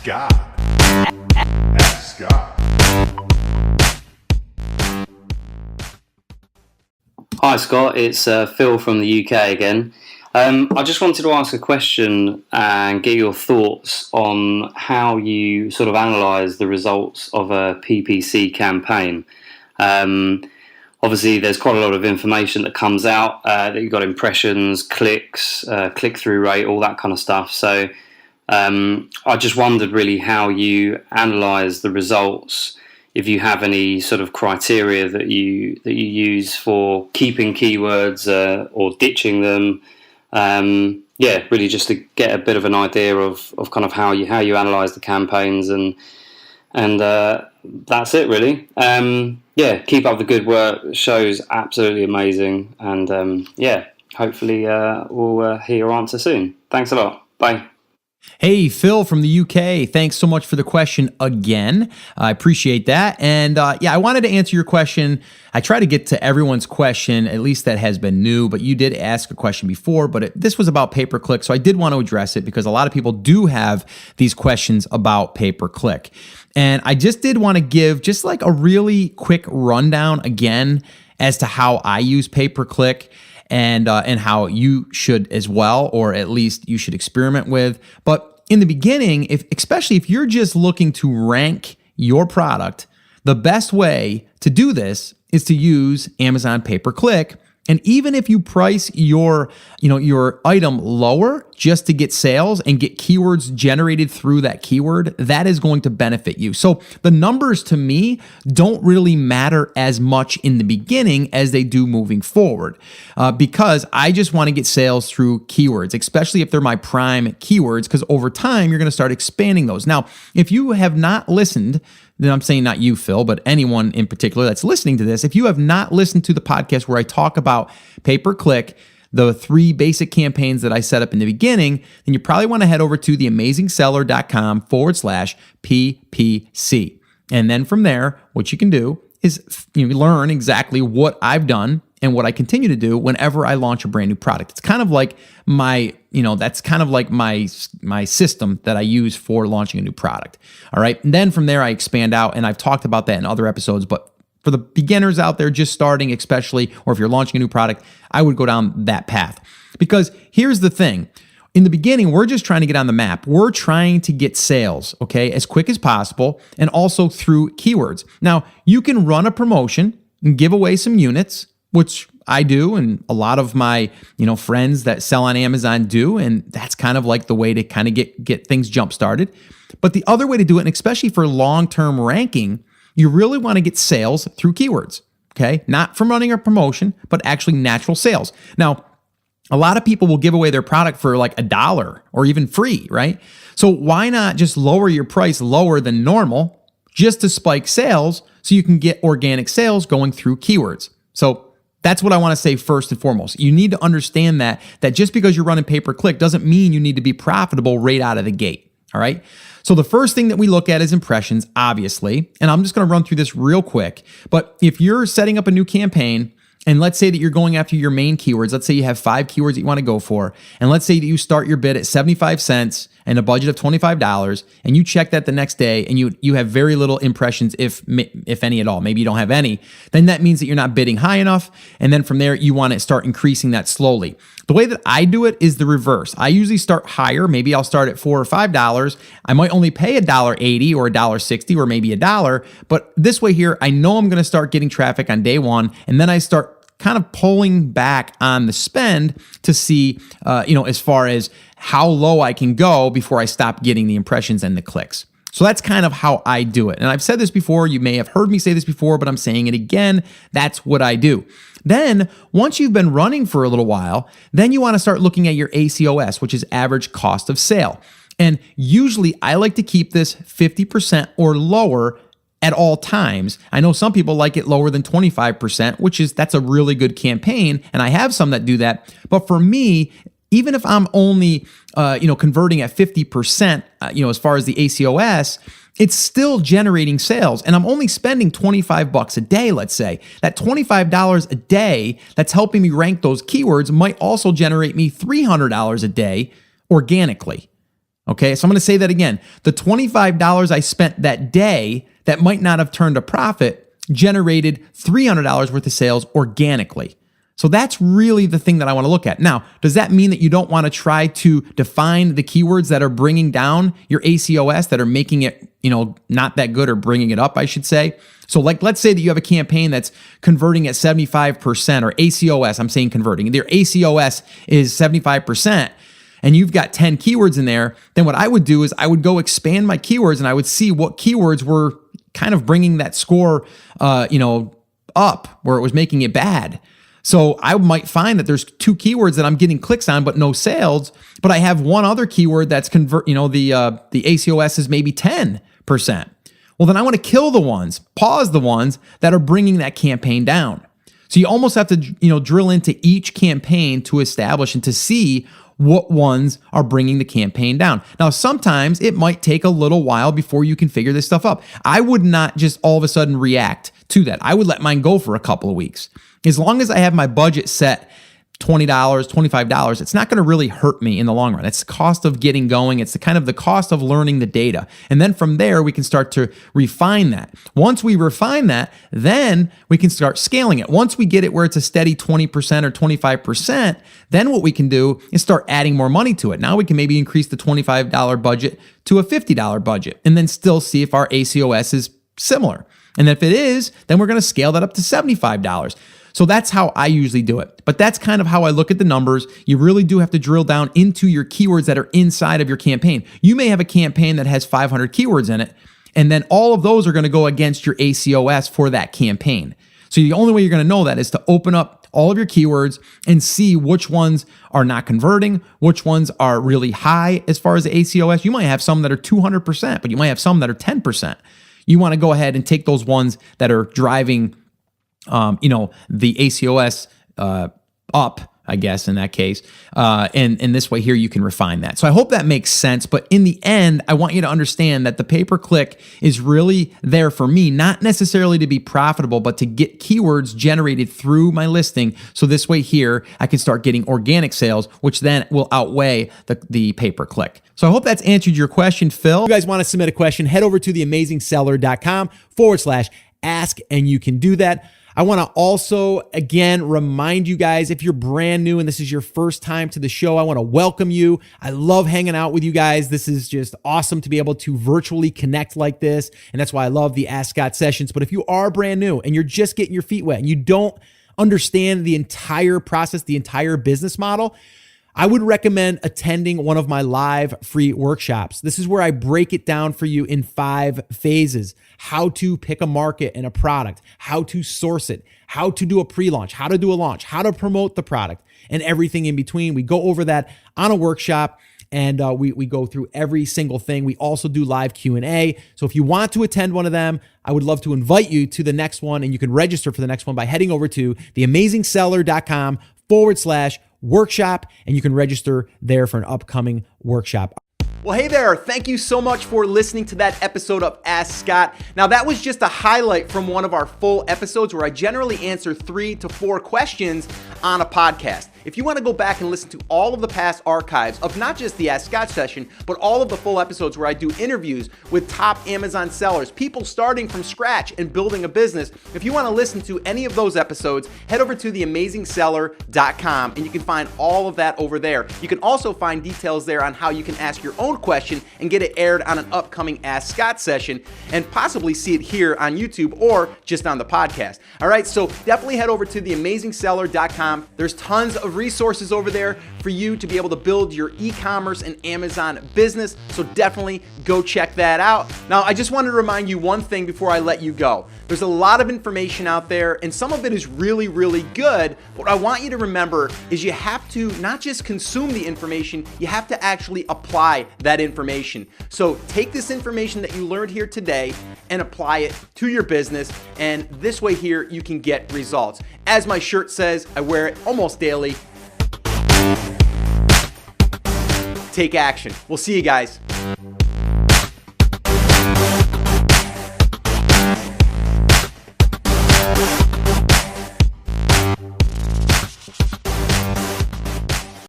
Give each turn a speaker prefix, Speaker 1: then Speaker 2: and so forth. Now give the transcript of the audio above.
Speaker 1: God. Ask God.
Speaker 2: Hi Scott, it's Phil from the UK again. I just wanted to ask a question and get your thoughts on how you sort of analyse the results of a PPC campaign. Obviously, there's quite a lot of information that comes out, that you've got impressions, clicks, click-through rate, all that kind of stuff. So I just wondered really how you analyse the results, if you have any sort of criteria that you use for keeping keywords or ditching them. Really just to get a bit of an idea of kind of how you analyse the campaigns and that's it really. Keep up the good work. The show's absolutely amazing, and hopefully we'll hear your answer soon. Thanks a lot. Bye.
Speaker 3: Hey, Phil from the UK. Thanks so much for the question again. I appreciate that. And I wanted to answer your question. I try to get to everyone's question, at least that has been new, but you did ask a question before, but this was about pay-per-click. So I did want to address it because a lot of people do have these questions about pay-per-click. And I just did want to give just like a really quick rundown again as to how I use pay-per-click. And how you should as well, or at least you should experiment with. But in the beginning, especially if you're just looking to rank your product, the best way to do this is to use Amazon pay-per-click. And even if you price your item lower just to get sales and get keywords generated through that keyword, that is going to benefit you. So the numbers to me don't really matter as much in the beginning as they do moving forward, because I just want to get sales through keywords, especially if they're my prime keywords, because over time you're going to start expanding those. Now, if you have not listened, then I'm saying not you, Phil, but anyone in particular that's listening to this, if you have not listened to the podcast where I talk about pay-per-click, the 3 basic campaigns that I set up in the beginning, then you probably want to head over to theamazingseller.com/PPC. And then from there, what you can do is learn exactly what I've done and what I continue to do whenever I launch a brand new product. It's kind of like my system that I use for launching a new product. All right. And then from there, I expand out, and I've talked about that in other episodes, but for the beginners out there just starting, especially, or if you're launching a new product, I would go down that path. Because here's the thing. In the beginning, we're just trying to get on the map. We're trying to get sales, okay, as quick as possible, and also through keywords. Now, you can run a promotion and give away some units, which I do, and a lot of my friends that sell on Amazon do, and that's kind of like the way to kind of get things jump started. But the other way to do it, and especially for long-term ranking, you really want to get sales through keywords, okay? Not from running a promotion, but actually natural sales. Now, a lot of people will give away their product for like $1 or even free, right? So why not just lower your price lower than normal just to spike sales so you can get organic sales going through keywords? So that's what I want to say first and foremost. You need to understand that just because you're running pay-per-click doesn't mean you need to be profitable right out of the gate, all right? So the first thing that we look at is impressions, obviously, and I'm just going to run through this real quick. But if you're setting up a new campaign, and let's say that you're going after your main keywords, let's say you have 5 keywords that you want to go for, and let's say that you start your bid at 75 cents and a budget of $25, and you check that the next day, and you have very little impressions, if any at all. Maybe you don't have any. Then that means that you're not bidding high enough, and then from there, you want to start increasing that slowly. The way that I do it is the reverse. I usually start higher. Maybe I'll start at $4 or $5. I might only pay $1.80 or $1.60 or maybe $1. But this way here, I know I'm going to start getting traffic on day one, and then I start kind of pulling back on the spend to see, as far as how low I can go before I stop getting the impressions and the clicks. So that's kind of how I do it. And I've said this before. You may have heard me say this before, but I'm saying it again. That's what I do. Then once you've been running for a little while, then you want to start looking at your ACOS, which is average cost of sale. And usually I like to keep this 50% or lower at all times. I know some people like it lower than 25%, that's a really good campaign. And I have some that do that. But for me, even if I'm only, converting at 50%, as far as the ACOS, it's still generating sales. And I'm only spending $25 a day, let's say. That $25 a day that's helping me rank those keywords might also generate me $300 a day organically. Okay, so I'm going to say that again. The $25 I spent that day that might not have turned a profit generated $300 worth of sales organically. So that's really the thing that I want to look at. Now, does that mean that you don't want to try to define the keywords that are bringing down your ACOS, that are making it, not that good, or bringing it up, I should say? So like, let's say that you have a campaign that's converting at 75%, or ACOS, I'm saying converting. Their ACOS is 75%, and you've got 10 keywords in there. Then what I would do is I would go expand my keywords, and I would see what keywords were kind of bringing that score, up, where it was making it bad. So I might find that there's 2 keywords that I'm getting clicks on, but no sales. But I have one other keyword that's the ACOS is maybe 10%. Well, then I want to pause the ones that are bringing that campaign down. So you almost have to, drill into each campaign to establish and to see what ones are bringing the campaign down. Now, sometimes it might take a little while before you can figure this stuff up. I would not just all of a sudden react to that. I would let mine go for a couple of weeks. As long as I have my budget set $20, $25, it's not going to really hurt me in the long run. It's the cost of getting going. It's the cost of learning the data. And then from there, we can start to refine that. Once we refine that, then we can start scaling it. Once we get it where it's a steady 20% or 25%, then what we can do is start adding more money to it. Now we can maybe increase the $25 budget to a $50 budget, and then still see if our ACOS is similar. And if it is, then we're going to scale that up to $75. So that's how I usually do it. But that's kind of how I look at the numbers. You really do have to drill down into your keywords that are inside of your campaign. You may have a campaign that has 500 keywords in it, and then all of those are going to go against your ACOS for that campaign. So the only way you're going to know that is to open up all of your keywords and see which ones are not converting, which ones are really high as far as the ACOS. You might have some that are 200%, but you might have some that are 10%. You want to go ahead and take those ones that are driving the ACOS up, I guess, in that case. And this way here, you can refine that. So I hope that makes sense. But in the end, I want you to understand that the pay-per-click is really there for me, not necessarily to be profitable, but to get keywords generated through my listing. So this way here, I can start getting organic sales, which then will outweigh the pay-per-click. So I hope that's answered your question, Phil. If you guys want to submit a question, head over to theamazingseller.com/ask, and you can do that. I want to also, again, remind you guys, if you're brand new and this is your first time to the show, I want to welcome you. I love hanging out with you guys. This is just awesome to be able to virtually connect like this. And that's why I love the Ask Scott sessions. But if you are brand new and you're just getting your feet wet and you don't understand the entire process, the entire business model, I would recommend attending one of my live free workshops. This is where I break it down for you in 5 phases: how to pick a market and a product, how to source it, how to do a pre-launch, how to do a launch, how to promote the product, and everything in between. We go over that on a workshop, and we go through every single thing. We also do live Q&A. So if you want to attend one of them, I would love to invite you to the next one, and you can register for the next one by heading over to theamazingseller.com/workshop, and you can register there for an upcoming workshop. Well, hey there. Thank you so much for listening to that episode of Ask Scott. Now, that was just a highlight from one of our full episodes where I generally answer 3 to 4 questions on a podcast. If you want to go back and listen to all of the past archives of not just the Ask Scott session, but all of the full episodes where I do interviews with top Amazon sellers, people starting from scratch and building a business, if you want to listen to any of those episodes, head over to theamazingseller.com, and you can find all of that over there. You can also find details there on how you can ask your own question and get it aired on an upcoming Ask Scott session, and possibly see it here on YouTube or just on the podcast. All right, so definitely head over to theamazingseller.com. There's tons of resources over there for you to be able to build your e-commerce and Amazon business. So definitely go check that out. Now, I just wanted to remind you one thing before I let you go. There's a lot of information out there, and some of it is really, really good. What I want you to remember is you have to not just consume the information, you have to actually apply that information. So take this information that you learned here today and apply it to your business, and this way here you can get results. As my shirt says, I wear it almost daily. Take action. We'll see you guys.